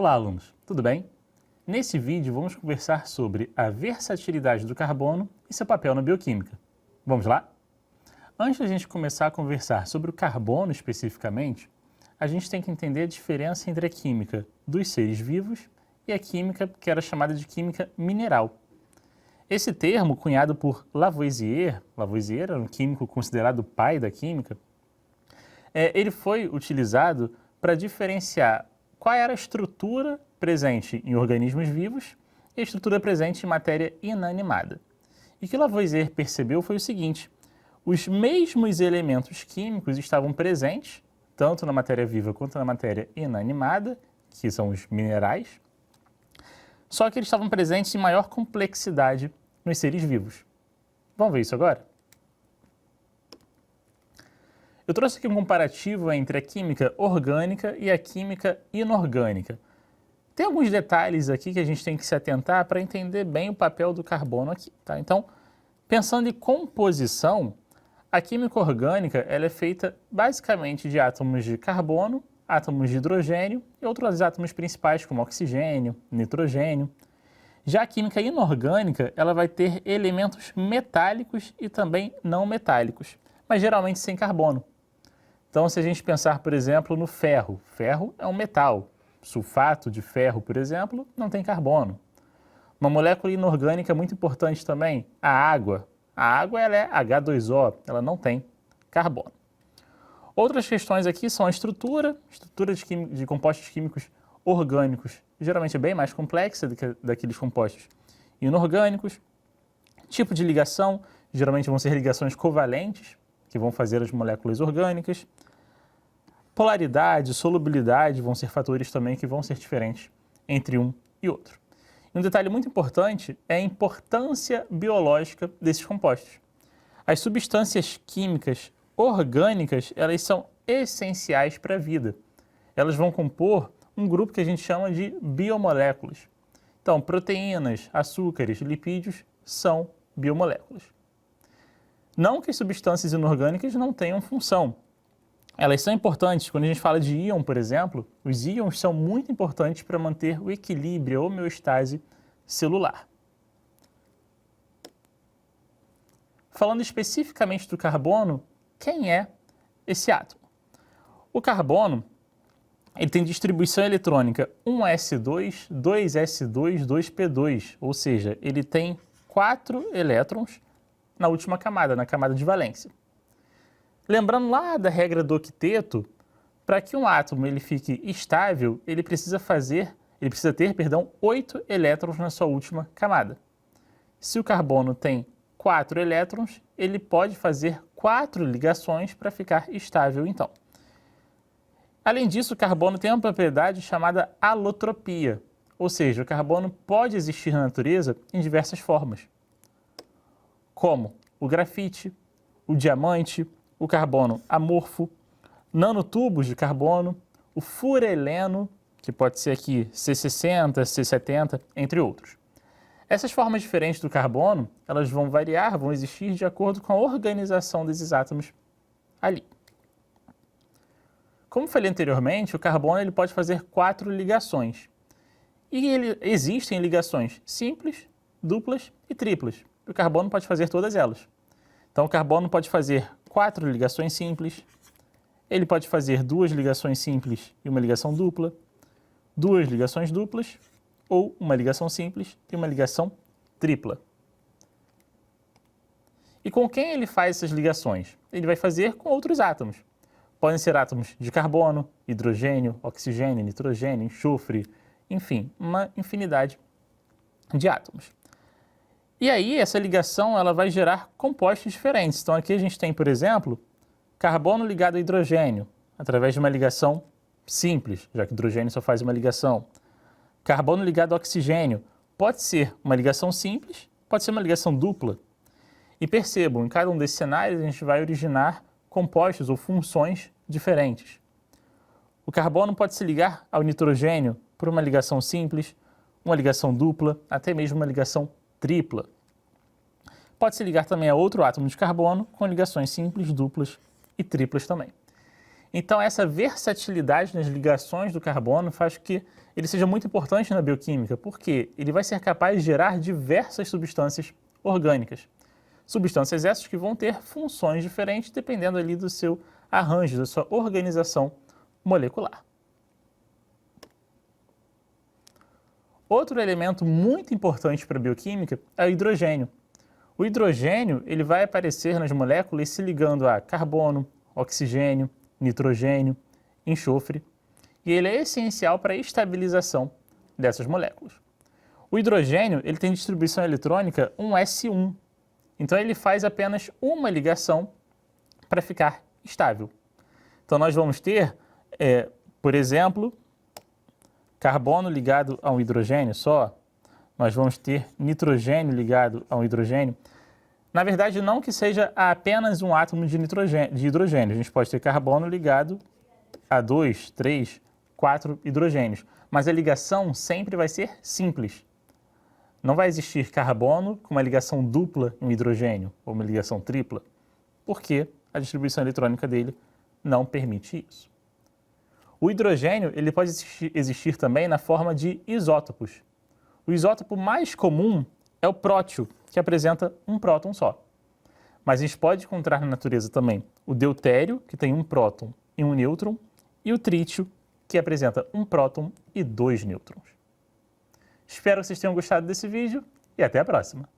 Olá, alunos, tudo bem? Nesse vídeo vamos conversar sobre a versatilidade do carbono e seu papel na bioquímica. Vamos lá? Antes de a gente começar a conversar sobre o carbono especificamente, a gente tem que entender a diferença entre a química dos seres vivos e a química que era chamada de química mineral. Esse termo, cunhado por Lavoisier era um químico considerado o pai da química, ele foi utilizado para diferenciar qual era a estrutura presente em organismos vivos e a estrutura presente em matéria inanimada. E o que Lavoisier percebeu foi o seguinte: os mesmos elementos químicos estavam presentes, tanto na matéria viva quanto na matéria inanimada, que são os minerais, só que eles estavam presentes em maior complexidade nos seres vivos. Vamos ver isso agora? Eu trouxe aqui um comparativo entre a química orgânica e a química inorgânica. Tem alguns detalhes aqui que a gente tem que se atentar para entender bem o papel do carbono aqui, tá? Então, pensando em composição, a química orgânica ela é feita basicamente de átomos de carbono, átomos de hidrogênio e outros átomos principais como oxigênio, nitrogênio. Já a química inorgânica ela vai ter elementos metálicos e também não metálicos, mas geralmente sem carbono. Então, se a gente pensar, por exemplo, no ferro, ferro é um metal. Sulfato de ferro, por exemplo, não tem carbono. Uma molécula inorgânica muito importante também, a água. A água ela é H2O, ela não tem carbono. Outras questões aqui são a estrutura de compostos químicos orgânicos, geralmente é bem mais complexa do que daqueles compostos inorgânicos. Tipo de ligação, geralmente vão ser ligações covalentes, que vão fazer as moléculas orgânicas. Polaridade, solubilidade vão ser fatores também que vão ser diferentes entre um e outro. E um detalhe muito importante é a importância biológica desses compostos. As substâncias químicas orgânicas, elas são essenciais para a vida. Elas vão compor um grupo que a gente chama de biomoléculas. Então, proteínas, açúcares, lipídios são biomoléculas. Não que as substâncias inorgânicas não tenham função. Elas são importantes. Quando a gente fala de íon, por exemplo, os íons são muito importantes para manter o equilíbrio, a homeostase celular. Falando especificamente do carbono, quem é esse átomo? O carbono ele tem distribuição eletrônica 1s2, 2s2, 2p2, ou seja, ele tem 4 elétrons na última camada, na camada de valência. Lembrando lá da regra do octeto, para que um átomo ele fique estável, ele precisa ter 8 elétrons na sua última camada. Se o carbono tem 4 elétrons, ele pode fazer 4 ligações para ficar estável então. Além disso, o carbono tem uma propriedade chamada alotropia, ou seja, o carbono pode existir na natureza em diversas formas, como o grafite, o diamante, o carbono amorfo, nanotubos de carbono, o fureleno, que pode ser aqui C60, C70, entre outros. Essas formas diferentes do carbono, elas vão variar, vão existir de acordo com a organização desses átomos ali. Como falei anteriormente, o carbono ele pode fazer 4 ligações. E existem ligações simples, duplas e triplas. O carbono pode fazer todas elas. Então, o carbono pode fazer 4 ligações simples, ele pode fazer 2 ligações simples e uma ligação dupla, 2 ligações duplas, ou uma ligação simples e uma ligação tripla. E com quem ele faz essas ligações? Ele vai fazer com outros átomos. Podem ser átomos de carbono, hidrogênio, oxigênio, nitrogênio, enxofre, enfim, uma infinidade de átomos. E aí, essa ligação ela vai gerar compostos diferentes. Então, aqui a gente tem, por exemplo, carbono ligado a hidrogênio, através de uma ligação simples, já que hidrogênio só faz uma ligação. Carbono ligado a oxigênio pode ser uma ligação simples, pode ser uma ligação dupla. E percebam, em cada um desses cenários, a gente vai originar compostos ou funções diferentes. O carbono pode se ligar ao nitrogênio por uma ligação simples, uma ligação dupla, até mesmo uma ligação tripla. Pode se ligar também a outro átomo de carbono com ligações simples, duplas e triplas também. Então, essa versatilidade nas ligações do carbono faz com que ele seja muito importante na bioquímica, porque ele vai ser capaz de gerar diversas substâncias orgânicas. Substâncias essas que vão ter funções diferentes dependendo ali do seu arranjo, da sua organização molecular. Outro elemento muito importante para a bioquímica é o hidrogênio. O hidrogênio ele vai aparecer nas moléculas se ligando a carbono, oxigênio, nitrogênio, enxofre, e ele é essencial para a estabilização dessas moléculas. O hidrogênio ele tem distribuição eletrônica 1s1, então ele faz apenas uma ligação para ficar estável. Então nós vamos ter, por exemplo, carbono ligado a um hidrogênio só, nós vamos ter nitrogênio ligado a um hidrogênio. Na verdade, não que seja apenas um átomo de hidrogênio. A gente pode ter carbono ligado a 2, 3, 4 hidrogênios. Mas a ligação sempre vai ser simples. Não vai existir carbono com uma ligação dupla em um hidrogênio, ou uma ligação tripla, porque a distribuição eletrônica dele não permite isso. O hidrogênio ele pode existir também na forma de isótopos. O isótopo mais comum é o prótio, que apresenta um próton só. Mas a gente pode encontrar na natureza também o deutério, que tem um próton e um nêutron, e o trítio, que apresenta um próton e 2 nêutrons. Espero que vocês tenham gostado desse vídeo e até a próxima!